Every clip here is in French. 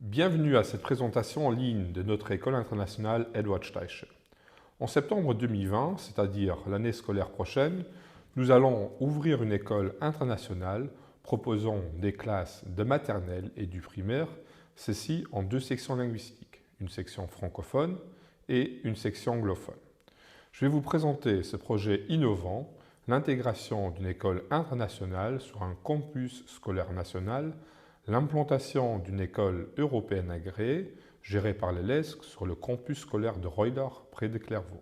Bienvenue à cette présentation en ligne de notre école internationale Eduard Steichen. En septembre 2020, c'est-à-dire l'année scolaire prochaine, nous allons ouvrir une école internationale proposant des classes de maternelle et du primaire, ceci en deux sections linguistiques, une section francophone et une section anglophone. Je vais vous présenter ce projet innovant, l'intégration d'une école internationale sur un campus scolaire national, l'implantation d'une école européenne agréée, gérée par l'ELESC, sur le campus scolaire de Roydar, près de Clairvaux.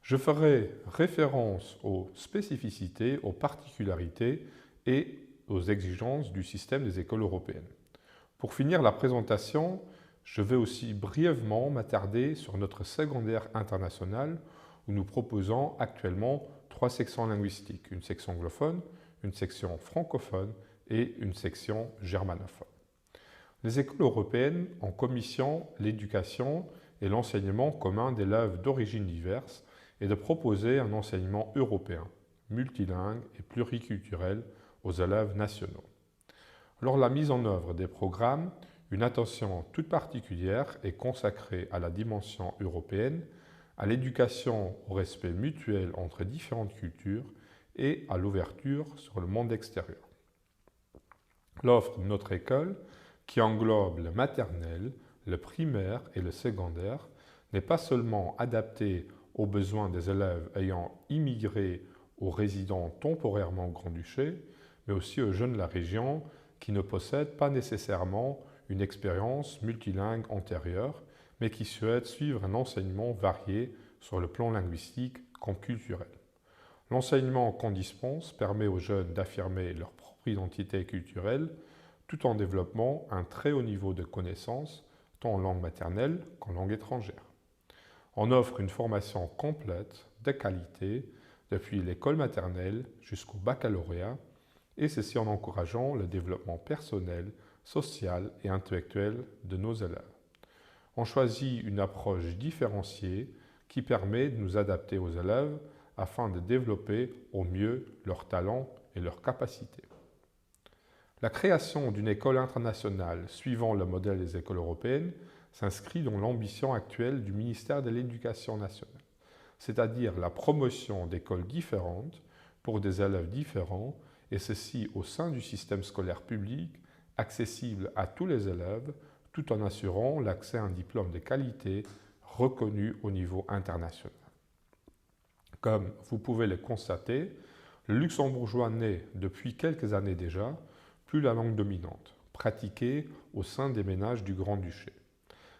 Je ferai référence aux spécificités, aux particularités et aux exigences du système des écoles européennes. Pour finir la présentation, je vais aussi brièvement m'attarder sur notre secondaire international où nous proposons actuellement trois sections linguistiques, une section anglophone, une section francophone et une section germanophone. Les écoles européennes ont commission l'éducation et l'enseignement commun d'élèves d'origines diverses et de proposer un enseignement européen, multilingue et pluriculturel aux élèves nationaux. Lors de la mise en œuvre des programmes, une attention toute particulière est consacrée à la dimension européenne, à l'éducation au respect mutuel entre différentes cultures et à l'ouverture sur le monde extérieur. L'offre de notre école, qui englobe le maternel, le primaire et le secondaire, n'est pas seulement adaptée aux besoins des élèves ayant immigré ou résidant temporairement au Grand-Duché, mais aussi aux jeunes de la région qui ne possèdent pas nécessairement une expérience multilingue antérieure, mais qui souhaitent suivre un enseignement varié sur le plan linguistique comme culturel. L'enseignement qu'on dispense permet aux jeunes d'affirmer leur propre identité culturelle tout en développant un très haut niveau de connaissances tant en langue maternelle qu'en langue étrangère. On offre une formation complète, de qualité, depuis l'école maternelle jusqu'au baccalauréat, et ceci en encourageant le développement personnel, social et intellectuel de nos élèves. On choisit une approche différenciée qui permet de nous adapter aux élèves afin de développer au mieux leurs talents et leurs capacités. La création d'une école internationale suivant le modèle des écoles européennes s'inscrit dans l'ambition actuelle du ministère de l'Éducation nationale, c'est-à-dire la promotion d'écoles différentes pour des élèves différents, et ceci au sein du système scolaire public, accessible à tous les élèves, tout en assurant l'accès à un diplôme de qualité reconnu au niveau international. Comme vous pouvez le constater, le luxembourgeois n'est, depuis quelques années déjà, plus la langue dominante, pratiquée au sein des ménages du Grand-Duché.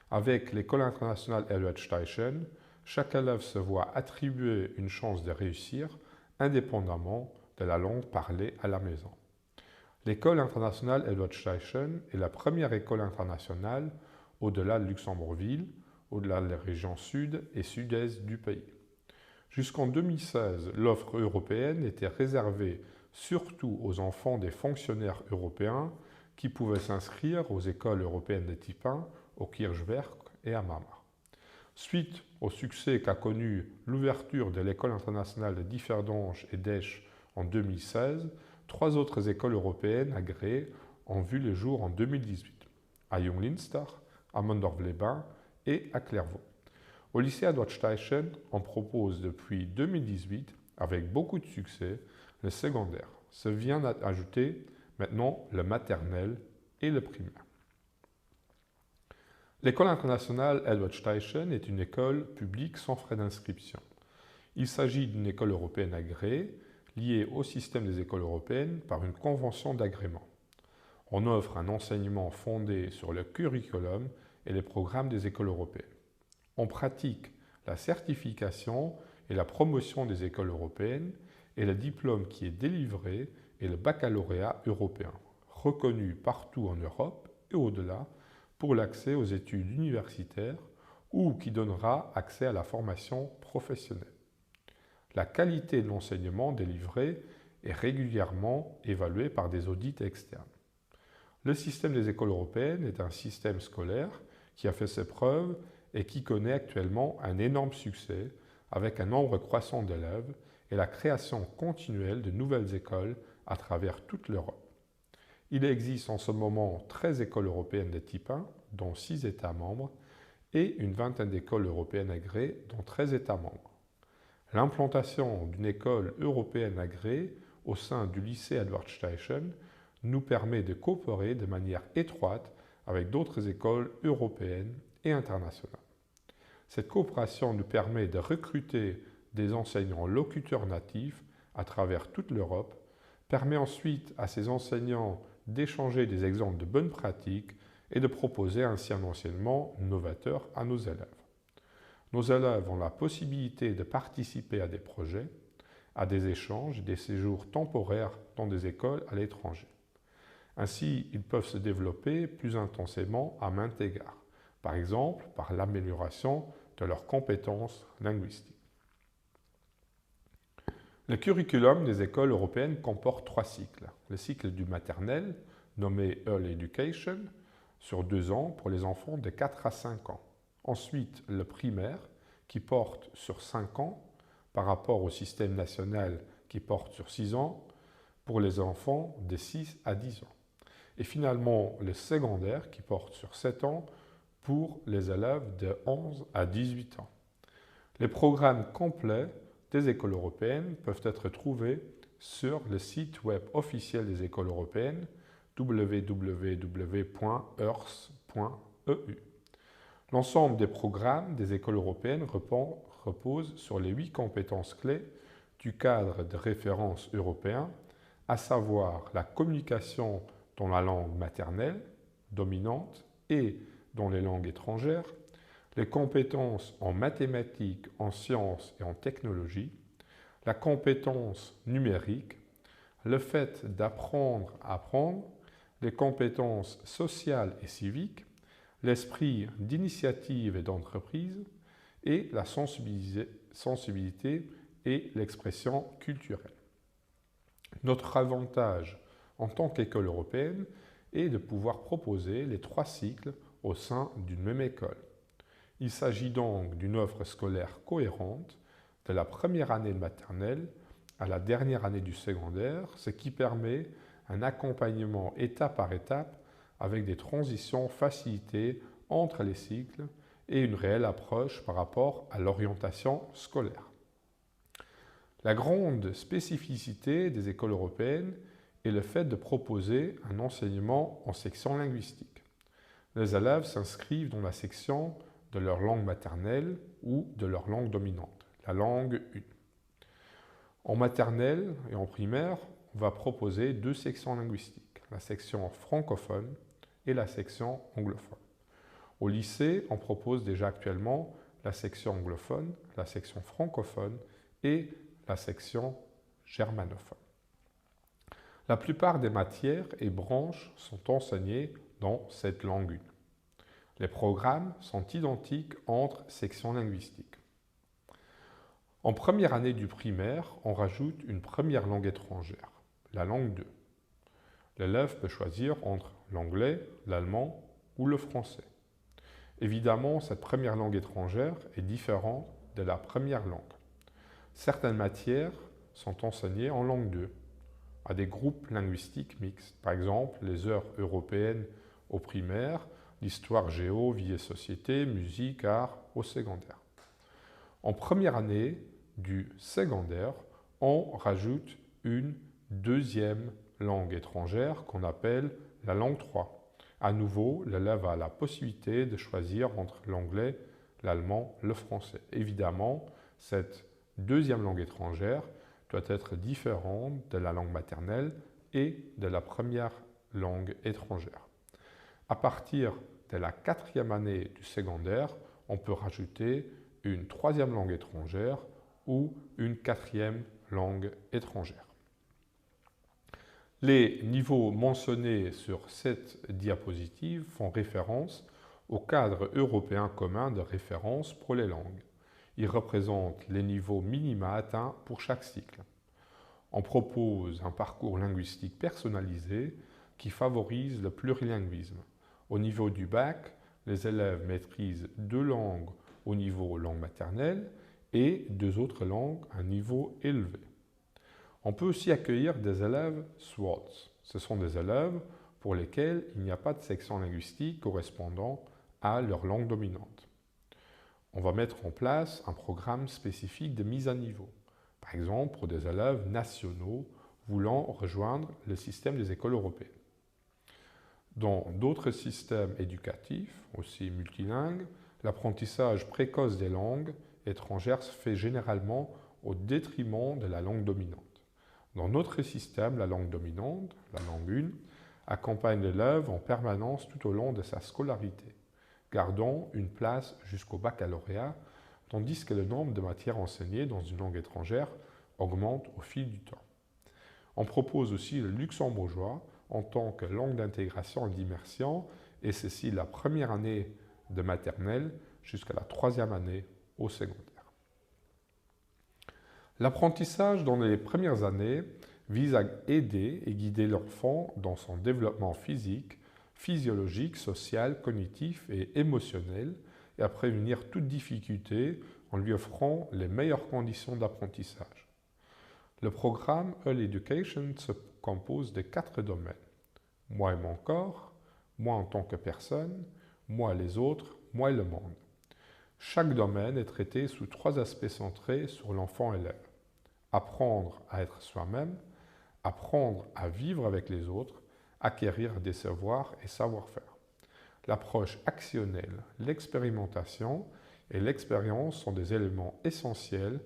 Avec l'école internationale Eduard Steichen, chaque élève se voit attribuer une chance de réussir indépendamment de la langue parlée à la maison. L'école internationale Eduard Steichen est la première école internationale au-delà de Luxembourgville, au-delà de la région sud et sud-est du pays. Jusqu'en 2016, l'offre européenne était réservée surtout aux enfants des fonctionnaires européens qui pouvaient s'inscrire aux écoles européennes de type 1, au Kirchberg et à Mama. Suite au succès qu'a connu l'ouverture de l'école internationale de Differdange et d'Esch en 2016, trois autres écoles européennes agréées ont vu le jour en 2018, à Jung-Linstar, à Mondorf-les-Bains et à Clairvaux. Au lycée Eduard Steichen, on propose depuis 2018, avec beaucoup de succès, le secondaire. Se vient ajouter maintenant le maternel et le primaire. L'école internationale Eduard Steichen est une école publique sans frais d'inscription. Il s'agit d'une école européenne agréée, liée au système des écoles européennes par une convention d'agrément. On offre un enseignement fondé sur le curriculum et les programmes des écoles européennes. On pratique la certification et la promotion des écoles européennes et le diplôme qui est délivré est le baccalauréat européen, reconnu partout en Europe et au-delà pour l'accès aux études universitaires ou qui donnera accès à la formation professionnelle. La qualité de l'enseignement délivré est régulièrement évaluée par des audits externes. Le système des écoles européennes est un système scolaire qui a fait ses preuves et qui connaît actuellement un énorme succès avec un nombre croissant d'élèves et la création continuelle de nouvelles écoles à travers toute l'Europe. Il existe en ce moment 13 écoles européennes de type 1, dont 6 États membres, et une vingtaine d'écoles européennes agréées, dont 13 États membres. L'implantation d'une école européenne agréée au sein du lycée Edward Steichen nous permet de coopérer de manière étroite avec d'autres écoles européennes et internationales. Cette coopération nous permet de recruter des enseignants locuteurs natifs à travers toute l'Europe, permet ensuite à ces enseignants d'échanger des exemples de bonnes pratiques et de proposer ainsi un enseignement novateur à nos élèves. Nos élèves ont la possibilité de participer à des projets, à des échanges, des séjours temporaires dans des écoles à l'étranger. Ainsi, ils peuvent se développer plus intensément à maints égards, par exemple par l'amélioration de leurs compétences linguistiques. Le curriculum des écoles européennes comporte 3 cycles. Le cycle du maternel, nommé Early Education, sur 2 ans pour les enfants de 4 à 5 ans. Ensuite, le primaire, qui porte sur 5 ans, par rapport au système national qui porte sur 6 ans, pour les enfants de 6 à 10 ans. Et finalement, le secondaire, qui porte sur 7 ans, pour les élèves de 11 à 18 ans. Les programmes complets des écoles européennes peuvent être trouvés sur le site web officiel des écoles européennes www.eurs.eu. L'ensemble des programmes des écoles européennes repose sur les 8 compétences clés du cadre de référence européen, à savoir la communication dans la langue maternelle, dominante, et dans les langues étrangères, les compétences en mathématiques, en sciences et en technologie, la compétence numérique, le fait d'apprendre à apprendre, les compétences sociales et civiques, l'esprit d'initiative et d'entreprise, et la sensibilité et l'expression culturelle. Notre avantage en tant qu'école européenne est de pouvoir proposer les 3 cycles au sein d'une même école. Il s'agit donc d'une offre scolaire cohérente de la première année de maternelle à la dernière année du secondaire, ce qui permet un accompagnement étape par étape avec des transitions facilitées entre les cycles et une réelle approche par rapport à l'orientation scolaire. La grande spécificité des écoles européennes est le fait de proposer un enseignement en section linguistique. Les élèves s'inscrivent dans la section de leur langue maternelle ou de leur langue dominante, la langue 1. En maternelle et en primaire, on va proposer 2 sections linguistiques, la section francophone et la section anglophone. Au lycée, on propose déjà actuellement la section anglophone, la section francophone et la section germanophone. La plupart des matières et branches sont enseignées dans cette langue 1. Les programmes sont identiques entre sections linguistiques. En première année du primaire, on rajoute une première langue étrangère, la langue 2. L'élève peut choisir entre l'anglais, l'allemand ou le français. Évidemment, cette première langue étrangère est différente de la première langue. Certaines matières sont enseignées en langue 2 à des groupes linguistiques mixtes, par exemple les heures européennes au primaire, l'histoire géo, vie et société, musique, art au secondaire. En première année du secondaire, on rajoute une deuxième langue étrangère qu'on appelle la langue 3. À nouveau, l'élève a la possibilité de choisir entre l'anglais, l'allemand, le français. Évidemment, cette deuxième langue étrangère doit être différente de la langue maternelle et de la première langue étrangère. À partir de la 4e année du secondaire, on peut rajouter une 3e langue étrangère ou une 4e langue étrangère. Les niveaux mentionnés sur cette diapositive font référence au cadre européen commun de référence pour les langues. Ils représentent les niveaux minima atteints pour chaque cycle. On propose un parcours linguistique personnalisé qui favorise le plurilinguisme. Au niveau du bac, les élèves maîtrisent 2 langues au niveau langue maternelle et 2 autres langues à un niveau élevé. On peut aussi accueillir des élèves SWAT. Ce sont des élèves pour lesquels il n'y a pas de section linguistique correspondant à leur langue dominante. On va mettre en place un programme spécifique de mise à niveau, par exemple pour des élèves nationaux voulant rejoindre le système des écoles européennes. Dans d'autres systèmes éducatifs, aussi multilingues, l'apprentissage précoce des langues étrangères se fait généralement au détriment de la langue dominante. Dans notre système, la langue dominante, la langue 1, accompagne l'élève en permanence tout au long de sa scolarité, gardant une place jusqu'au baccalauréat, tandis que le nombre de matières enseignées dans une langue étrangère augmente au fil du temps. On propose aussi le luxembourgeois en tant que langue d'intégration et d'immersion, et ceci la première année de maternelle jusqu'à la troisième année au secondaire. L'apprentissage dans les premières années vise à aider et guider l'enfant dans son développement physique, physiologique, social, cognitif et émotionnel, et à prévenir toute difficulté en lui offrant les meilleures conditions d'apprentissage. Le programme Early Education se compose de 4 domaines. Moi et mon corps, moi en tant que personne, moi et les autres, moi et le monde. Chaque domaine est traité sous 3 aspects centrés sur l'enfant-élève. Apprendre à être soi-même, apprendre à vivre avec les autres, acquérir des savoirs et savoir-faire. L'approche actionnelle, l'expérimentation et l'expérience sont des éléments essentiels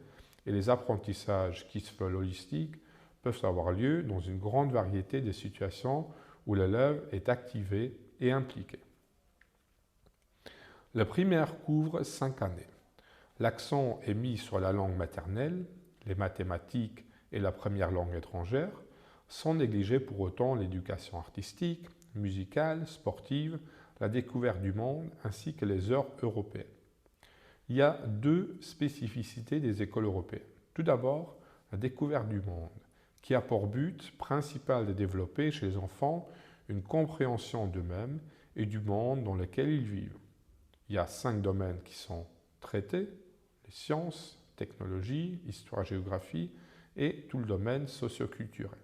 et les apprentissages qui se veulent holistiques peuvent avoir lieu dans une grande variété de situations où l'élève est activé et impliqué. Le primaire couvre 5 années. L'accent est mis sur la langue maternelle, les mathématiques et la première langue étrangère, sans négliger pour autant l'éducation artistique, musicale, sportive, la découverte du monde ainsi que les heures européennes. Il y a 2 spécificités des écoles européennes. Tout d'abord, la découverte du monde, qui a pour but principal de développer chez les enfants une compréhension d'eux-mêmes et du monde dans lequel ils vivent. Il y a 5 domaines qui sont traités, les sciences, technologie, histoire, géographie et tout le domaine socioculturel.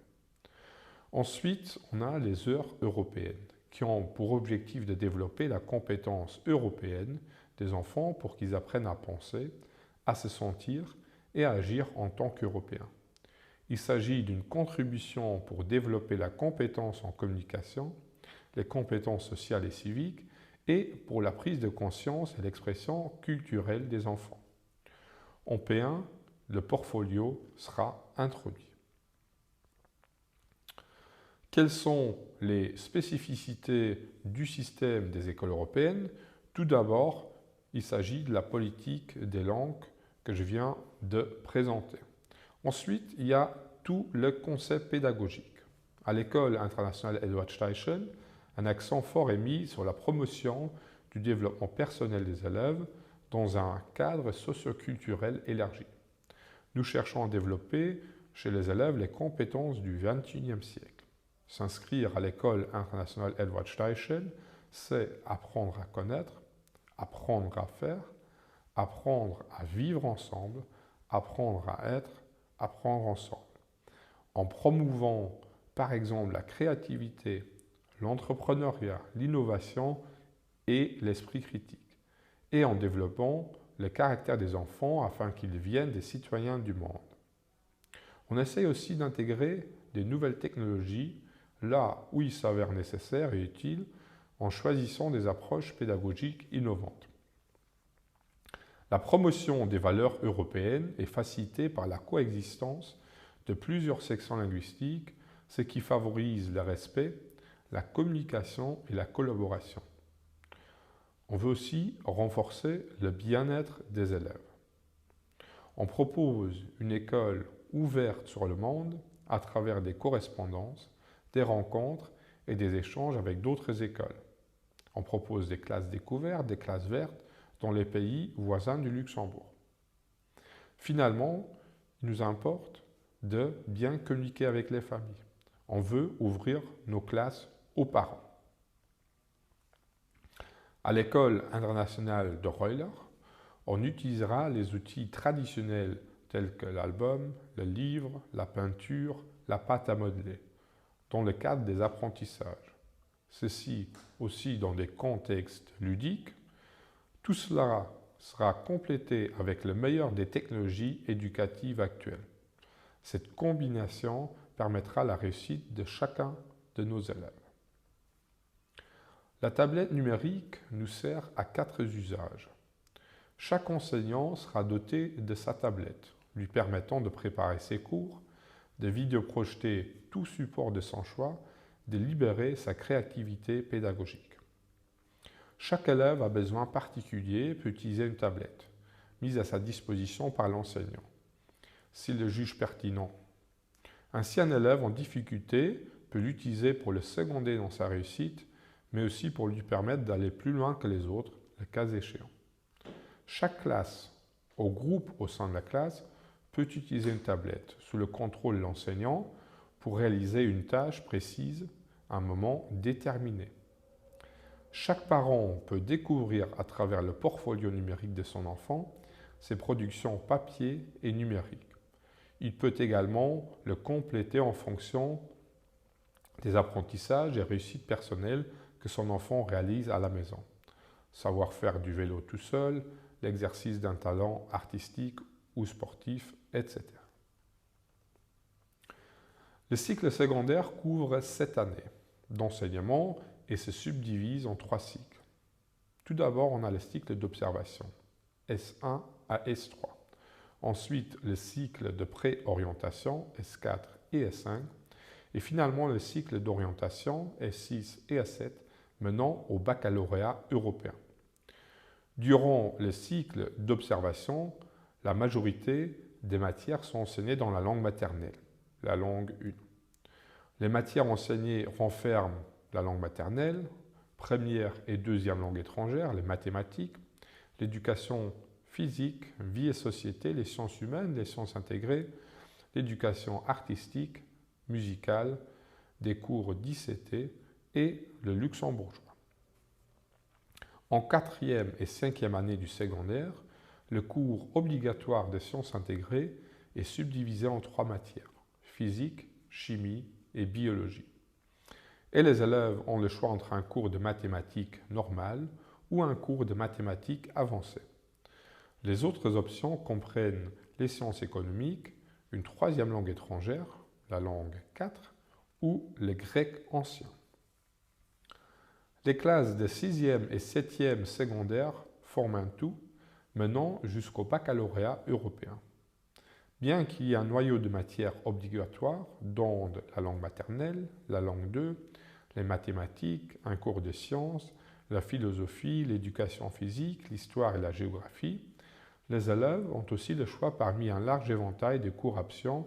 Ensuite, on a les heures européennes, qui ont pour objectif de développer la compétence européenne des enfants pour qu'ils apprennent à penser, à se sentir et à agir en tant qu'Européens. Il s'agit d'une contribution pour développer la compétence en communication, les compétences sociales et civiques, et pour la prise de conscience et l'expression culturelle des enfants. En P1, le portfolio sera introduit. Quelles sont les spécificités du système des écoles européennes? Tout d'abord, il s'agit de la politique des langues que je viens de présenter. Ensuite, il y a tout le concept pédagogique. À l'école internationale Edward Steichen, un accent fort est mis sur la promotion du développement personnel des élèves dans un cadre socio-culturel élargi. Nous cherchons à développer chez les élèves les compétences du XXIe siècle. S'inscrire à l'école internationale Edward Steichen, c'est apprendre à connaître, apprendre à faire, apprendre à vivre ensemble, apprendre à être, apprendre ensemble. En promouvant par exemple la créativité, l'entrepreneuriat, l'innovation et l'esprit critique, et en développant le caractère des enfants afin qu'ils deviennent des citoyens du monde. On essaie aussi d'intégrer des nouvelles technologies là où il s'avère nécessaire et utile en choisissant des approches pédagogiques innovantes. La promotion des valeurs européennes est facilitée par la coexistence de plusieurs sections linguistiques, ce qui favorise le respect, la communication et la collaboration. On veut aussi renforcer le bien-être des élèves. On propose une école ouverte sur le monde à travers des correspondances, des rencontres et des échanges avec d'autres écoles. On propose des classes découvertes, des classes vertes dans les pays voisins du Luxembourg. Finalement, il nous importe de bien communiquer avec les familles. On veut ouvrir nos classes aux parents. À l'école internationale de Roller, on utilisera les outils traditionnels tels que l'album, le livre, la peinture, la pâte à modeler, dans le cadre des apprentissages. ceci aussi dans des contextes ludiques. Tout cela sera complété avec le meilleur des technologies éducatives actuelles. Cette combinaison permettra la réussite de chacun de nos élèves. La tablette numérique nous sert à 4 usages. Chaque enseignant sera doté de sa tablette, lui permettant de préparer ses cours, de vidéoprojeter tout support de son choix, de libérer sa créativité pédagogique. Chaque élève à besoin particulier peut utiliser une tablette, mise à sa disposition par l'enseignant, s'il le juge pertinent. Ainsi, un élève en difficulté peut l'utiliser pour le seconder dans sa réussite, mais aussi pour lui permettre d'aller plus loin que les autres, le cas échéant. Chaque classe ou groupe au sein de la classe peut utiliser une tablette sous le contrôle de l'enseignant pour réaliser une tâche précise à un moment déterminé. Chaque parent peut découvrir à travers le portfolio numérique de son enfant ses productions papier et numériques. Il peut également le compléter en fonction des apprentissages et réussites personnelles que son enfant réalise à la maison. Savoir faire du vélo tout seul, l'exercice d'un talent artistique ou sportif, etc. Le cycle secondaire couvre 7 années d'enseignement et se subdivise en 3 cycles. Tout d'abord, on a le cycle d'observation, S1 à S3. Ensuite, le cycle de pré-orientation, S4 et S5. Et finalement, le cycle d'orientation, S6 et S7, menant au baccalauréat européen. Durant le cycle d'observation, la majorité des matières sont enseignées dans la langue maternelle, la langue 1. Les matières enseignées renferment la langue maternelle, première et deuxième langue étrangère, les mathématiques, l'éducation physique, vie et société, les sciences humaines, les sciences intégrées, l'éducation artistique, musicale, des cours d'ICT et le luxembourgeois. En 4e et 5e année du secondaire, le cours obligatoire des sciences intégrées est subdivisé en 3 matières, physique, chimie et biologie. Et les élèves ont le choix entre un cours de mathématiques normales ou un cours de mathématiques avancées. Les autres options comprennent les sciences économiques, une 3e langue étrangère, la langue 4, ou le grec ancien. Les classes de 6e et 7e secondaire forment un tout, menant jusqu'au baccalauréat européen. Bien qu'il y ait un noyau de matières obligatoires, dont la langue maternelle, la langue 2, les mathématiques, un cours de sciences, la philosophie, l'éducation physique, l'histoire et la géographie, les élèves ont aussi le choix parmi un large éventail de cours options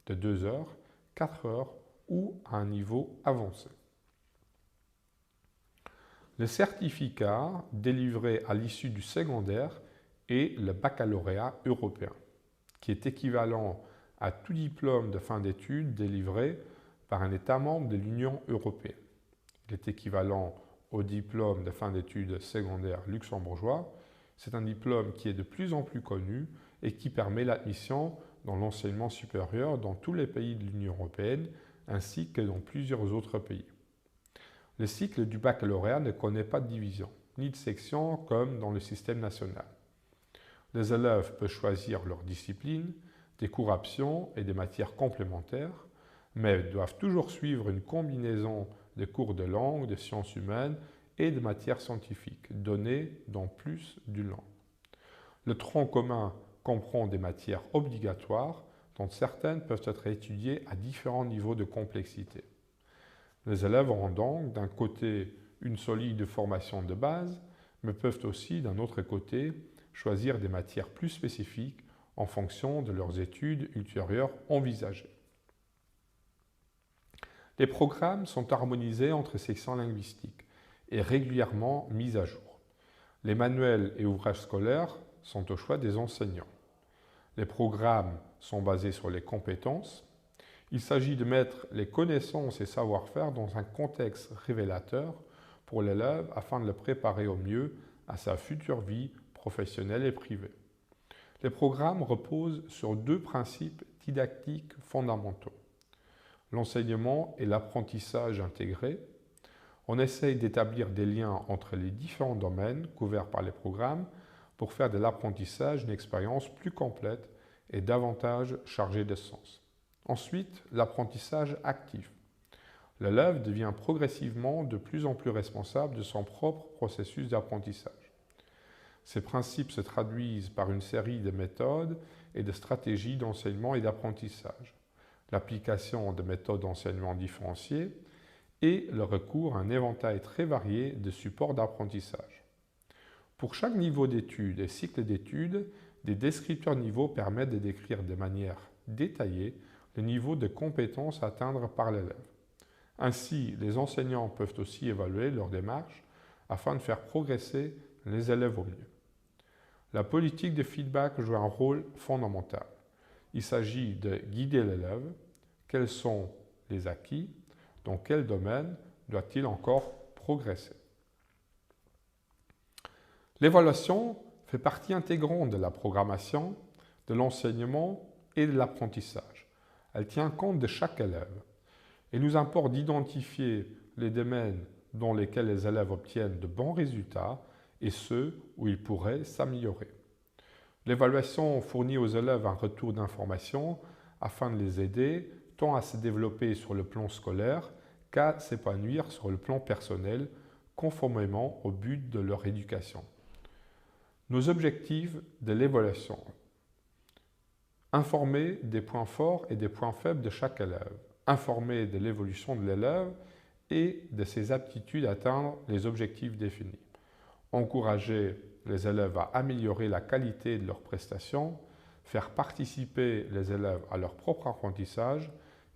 de 2 heures, 4 heures ou à un niveau avancé. Le certificat délivré à l'issue du secondaire est le baccalauréat européen, qui est équivalent à tout diplôme de fin d'études délivré par un État membre de l'Union européenne. Il est équivalent au diplôme de fin d'études secondaires luxembourgeois. C'est un diplôme qui est de plus en plus connu et qui permet l'admission dans l'enseignement supérieur dans tous les pays de l'Union européenne ainsi que dans plusieurs autres pays. Le cycle du baccalauréat ne connaît pas de division, ni de section comme dans le système national. Les élèves peuvent choisir leur discipline, des cours options et des matières complémentaires, mais doivent toujours suivre une combinaison de cours de langue, de sciences humaines et de matières scientifiques, données dans plus d'une langue. Le tronc commun comprend des matières obligatoires, dont certaines peuvent être étudiées à différents niveaux de complexité. Les élèves auront donc d'un côté une solide formation de base, mais peuvent aussi d'un autre côté choisir des matières plus spécifiques en fonction de leurs études ultérieures envisagées. Les programmes sont harmonisés entre sections linguistiques et régulièrement mis à jour. Les manuels et ouvrages scolaires sont au choix des enseignants. Les programmes sont basés sur les compétences. Il s'agit de mettre les connaissances et savoir-faire dans un contexte révélateur pour l'élève afin de le préparer au mieux à sa future vie professionnelle et privée. Les programmes reposent sur 2 principes didactiques fondamentaux: l'enseignement et l'apprentissage intégrés. On essaye d'établir des liens entre les différents domaines couverts par les programmes pour faire de l'apprentissage une expérience plus complète et davantage chargée de sens. Ensuite, l'apprentissage actif. L'élève devient progressivement de plus en plus responsable de son propre processus d'apprentissage. Ces principes se traduisent par une série de méthodes et de stratégies d'enseignement et d'apprentissage, l'application de méthodes d'enseignement différenciées et le recours à un éventail très varié de supports d'apprentissage. Pour chaque niveau d'études et cycle d'études, des descripteurs niveaux permettent de décrire de manière détaillée le niveau de compétences à atteindre par l'élève. Ainsi, les enseignants peuvent aussi évaluer leur démarche afin de faire progresser les élèves au mieux. La politique de feedback joue un rôle fondamental. Il s'agit de guider l'élève. Quels sont les acquis? Dans quel domaine doit-il encore progresser? L'évaluation fait partie intégrante de la programmation, de l'enseignement et de l'apprentissage. Elle tient compte de chaque élève. Il nous importe d'identifier les domaines dans lesquels les élèves obtiennent de bons résultats et ceux où ils pourraient s'améliorer. L'évaluation fournit aux élèves un retour d'information afin de les aider tant à se développer sur le plan scolaire qu'à s'épanouir sur le plan personnel, conformément au but de leur éducation. Nos objectifs de l'évaluation. Informer des points forts et des points faibles de chaque élève. Informer de l'évolution de l'élève et de ses aptitudes à atteindre les objectifs définis. Encourager les élèves à améliorer la qualité de leurs prestations, faire participer les élèves à leur propre apprentissage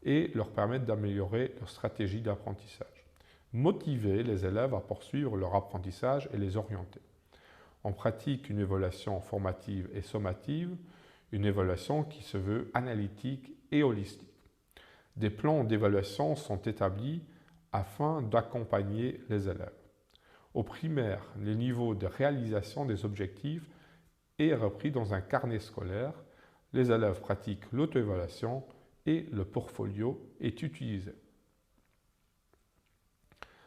et leur permettre d'améliorer leur stratégie d'apprentissage. Motiver les élèves à poursuivre leur apprentissage et les orienter. On pratique une évaluation formative et sommative, une évaluation qui se veut analytique et holistique. Des plans d'évaluation sont établis afin d'accompagner les élèves. Au primaire, le niveau de réalisation des objectifs est repris dans un carnet scolaire. Les élèves pratiquent l'auto-évaluation et le portfolio est utilisé.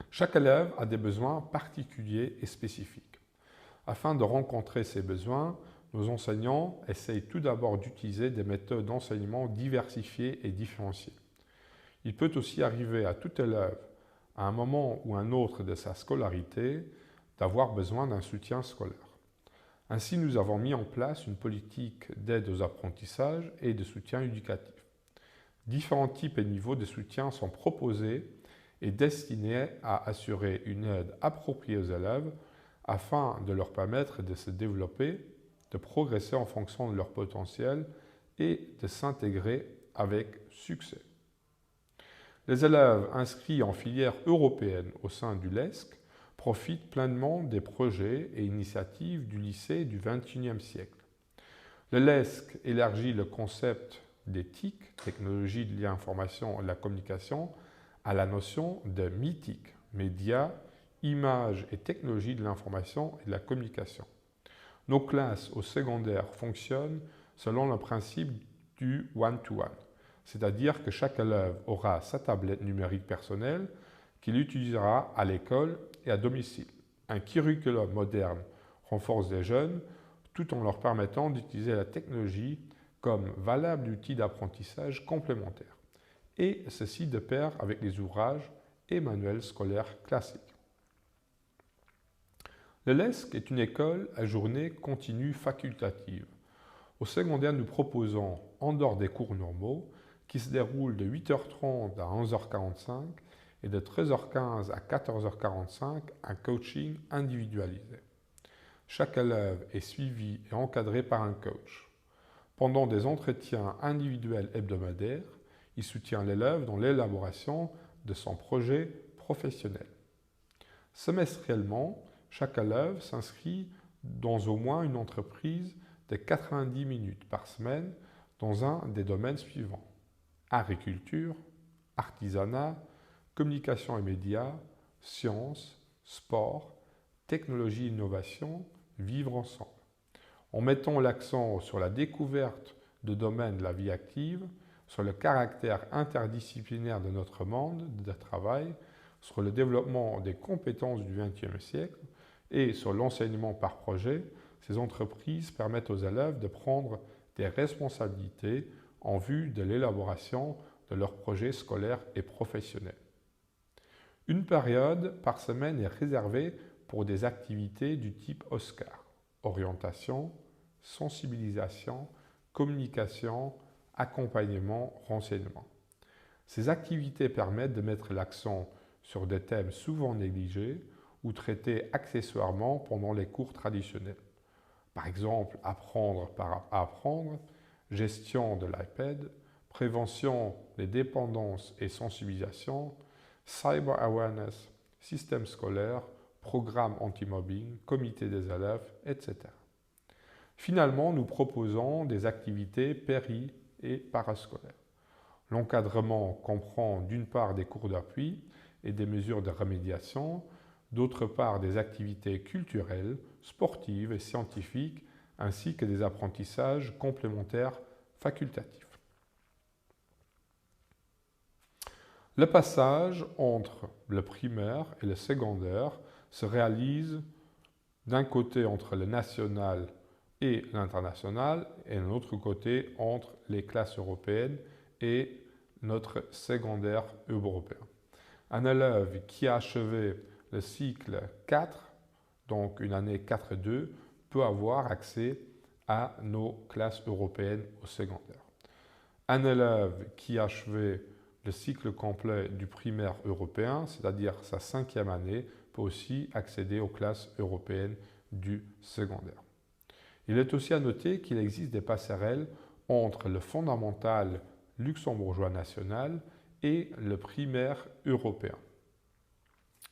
Chaque élève a des besoins particuliers et spécifiques. Afin de rencontrer ces besoins, nos enseignants essayent tout d'abord d'utiliser des méthodes d'enseignement diversifiées et différenciées. Il peut aussi arriver à tout élève, à un moment ou un autre de sa scolarité, d'avoir besoin d'un soutien scolaire. Ainsi, nous avons mis en place une politique d'aide aux apprentissages et de soutien éducatif. Différents types et niveaux de soutien sont proposés et destinés à assurer une aide appropriée aux élèves afin de leur permettre de se développer, de progresser en fonction de leur potentiel et de s'intégrer avec succès. Les élèves inscrits en filière européenne au sein du LESC profitent pleinement des projets et initiatives du lycée du XXIe siècle. Le LESC élargit le concept des TIC, technologie de l'information et de la communication, à la notion de MITIC, médias, images et technologies de l'information et de la communication. Nos classes au secondaire fonctionnent selon le principe du one-to-one, c'est-à-dire que chaque élève aura sa tablette numérique personnelle qu'il utilisera à l'école et à domicile. Un curriculum moderne renforce les jeunes tout en leur permettant d'utiliser la technologie comme valable outil d'apprentissage complémentaire, et ceci de pair avec les ouvrages et manuels scolaires classiques. Le LESC est une école à journée continue facultative. Au secondaire, nous proposons, en dehors des cours normaux, qui se déroulent de 8h30 à 11h45 et de 13h15 à 14h45, un coaching individualisé. Chaque élève est suivi et encadré par un coach. Pendant des entretiens individuels hebdomadaires, il soutient l'élève dans l'élaboration de son projet professionnel. Semestriellement, chaque élève s'inscrit dans au moins une entreprise de 90 minutes par semaine dans un des domaines suivants: agriculture, artisanat, communication et médias, sciences, sport, technologie et innovation, vivre ensemble. En mettant l'accent sur la découverte de domaines de la vie active, sur le caractère interdisciplinaire de notre monde de travail, sur le développement des compétences du XXe siècle et sur l'enseignement par projet, ces entreprises permettent aux élèves de prendre des responsabilités en vue de l'élaboration de leurs projets scolaires et professionnels. Une période par semaine est réservée pour des activités du type OSCAR, orientation, sensibilisation, communication, accompagnement, renseignement. Ces activités permettent de mettre l'accent sur des thèmes souvent négligés ou traités accessoirement pendant les cours traditionnels. Par exemple, apprendre par apprendre, gestion de l'iPad, prévention des dépendances et sensibilisation, cyber awareness, système scolaire, programme anti-mobbing, comité des élèves, etc. Finalement, nous proposons des activités péri- et parascolaires. L'encadrement comprend d'une part des cours d'appui et des mesures de remédiation, d'autre part des activités culturelles, sportives et scientifiques, ainsi que des apprentissages complémentaires facultatifs. Le passage entre le primaire et le secondaire se réalise d'un côté entre le national et l'international et de l'autre côté entre les classes européennes et notre secondaire européen. Un élève qui a achevé le cycle 4, donc une année 4-2, peut avoir accès à nos classes européennes au secondaire. Un élève qui a achevé le cycle complet du primaire européen, c'est-à-dire sa 5e année, peut aussi accéder aux classes européennes du secondaire. Il est aussi à noter qu'il existe des passerelles entre le fondamental luxembourgeois national et le primaire européen.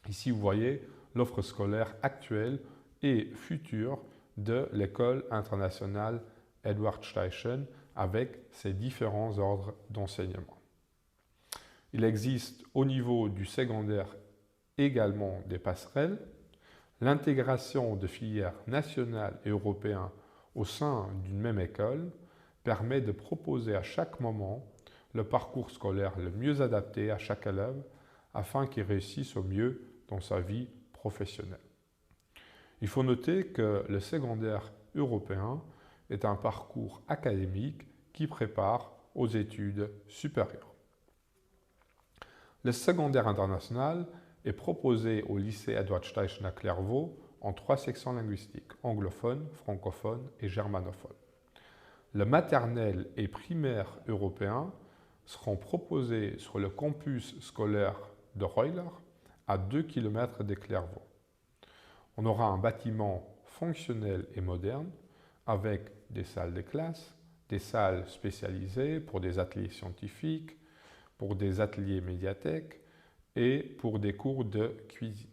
Ici, vous voyez l'offre scolaire actuelle et future de l'école internationale Edward Steichen avec ses différents ordres d'enseignement. Il existe au niveau du secondaire également des passerelles. L'intégration de filières nationales et européennes au sein d'une même école permet de proposer à chaque moment le parcours scolaire le mieux adapté à chaque élève afin qu'il réussisse au mieux dans sa vie professionnelle. Il faut noter que le secondaire européen est un parcours académique qui prépare aux études supérieures. Le secondaire international est proposé au lycée Edward Steichen à Clairvaux en 3 sections linguistiques, anglophone, francophone et germanophone. Le maternel et primaire européen seront proposés sur le campus scolaire de Reuler, à 2 km de Clairvaux. On aura un bâtiment fonctionnel et moderne avec des salles de classe, des salles spécialisées pour des ateliers scientifiques, pour des ateliers médiathèques et pour des cours de cuisine.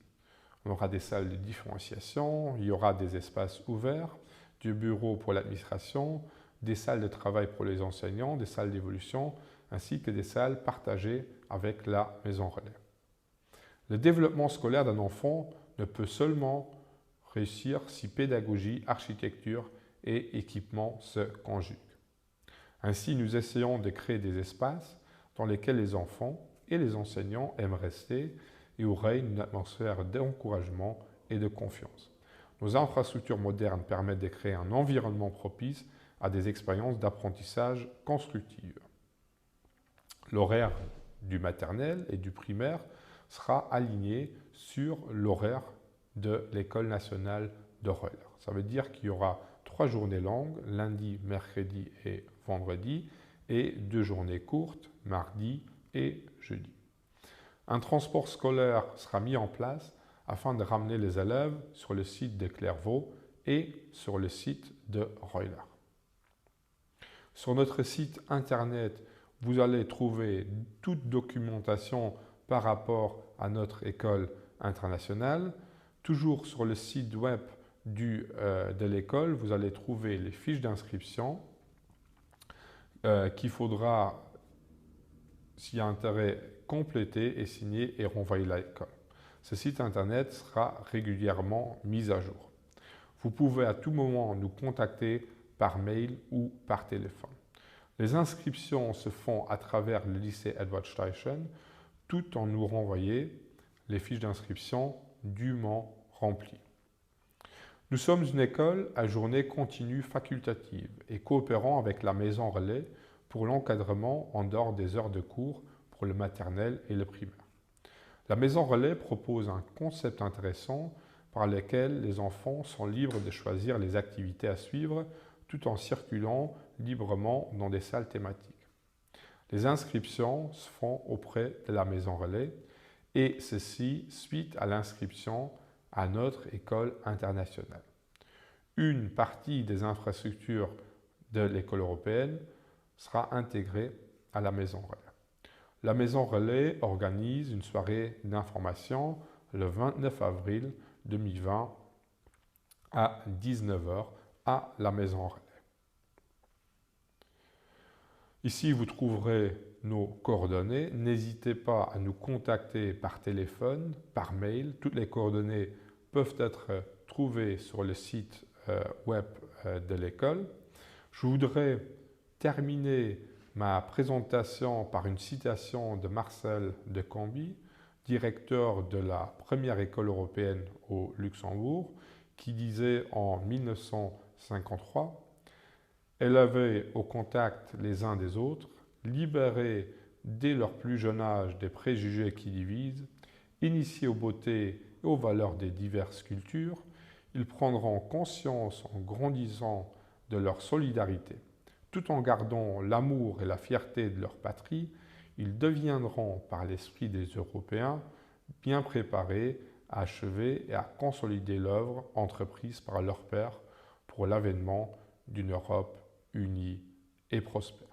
On aura des salles de différenciation, il y aura des espaces ouverts, du bureau pour l'administration, des salles de travail pour les enseignants, des salles d'évolution, ainsi que des salles partagées avec la maison relais. Le développement scolaire d'un enfant ne peut seulement réussir si pédagogie, architecture et équipement se conjuguent. Ainsi, nous essayons de créer des espaces dans lesquels les enfants et les enseignants aiment rester et où règne une atmosphère d'encouragement et de confiance. Nos infrastructures modernes permettent de créer un environnement propice à des expériences d'apprentissage constructives. L'horaire du maternel et du primaire sera aligné sur l'horaire de l'École nationale de Reuler. Ça veut dire qu'il y aura 3 journées longues, lundi, mercredi et vendredi, et 2 journées courtes, mardi et jeudi. Un transport scolaire sera mis en place afin de ramener les élèves sur le site de Clairvaux et sur le site de Reuler. Sur notre site internet, vous allez trouver toute documentation par rapport à notre école internationale. Toujours sur le site web de l'école, vous allez trouver les fiches d'inscription qu'il faudra, s'il y a intérêt, compléter et signer et renvoyer à l'école. Ce site internet sera régulièrement mis à jour. Vous pouvez à tout moment nous contacter par mail ou par téléphone. Les inscriptions se font à travers le lycée Edward Steichen, tout en nous renvoyant les fiches d'inscription dûment remplies. Nous sommes une école à journée continue facultative et coopérant avec la Maison Relais pour l'encadrement en dehors des heures de cours pour le maternel et le primaire. La Maison Relais propose un concept intéressant par lequel les enfants sont libres de choisir les activités à suivre tout en circulant librement dans des salles thématiques. Les inscriptions se font auprès de la Maison Relais et ceci suite à l'inscription à notre école internationale. Une partie des infrastructures de l'école européenne sera intégrée à la Maison Relais. La Maison Relais organise une soirée d'information le 29 avril 2020 à 19 h à la Maison Relais. Ici, vous trouverez nos coordonnées. N'hésitez pas à nous contacter par téléphone, par mail. Toutes les coordonnées peuvent être trouvées sur le site web de l'école. Je voudrais terminer ma présentation par une citation de Marcel de Camby, directeur de la première école européenne au Luxembourg, qui disait en 1953 « Élevés au contact les uns des autres, libérés dès leur plus jeune âge des préjugés qui divisent, initiés aux beautés et aux valeurs des diverses cultures, ils prendront conscience en grandissant de leur solidarité. Tout en gardant l'amour et la fierté de leur patrie, ils deviendront, par l'esprit des Européens, bien préparés à achever et à consolider l'œuvre entreprise par leur père pour l'avènement d'une Europe unie et prospère. »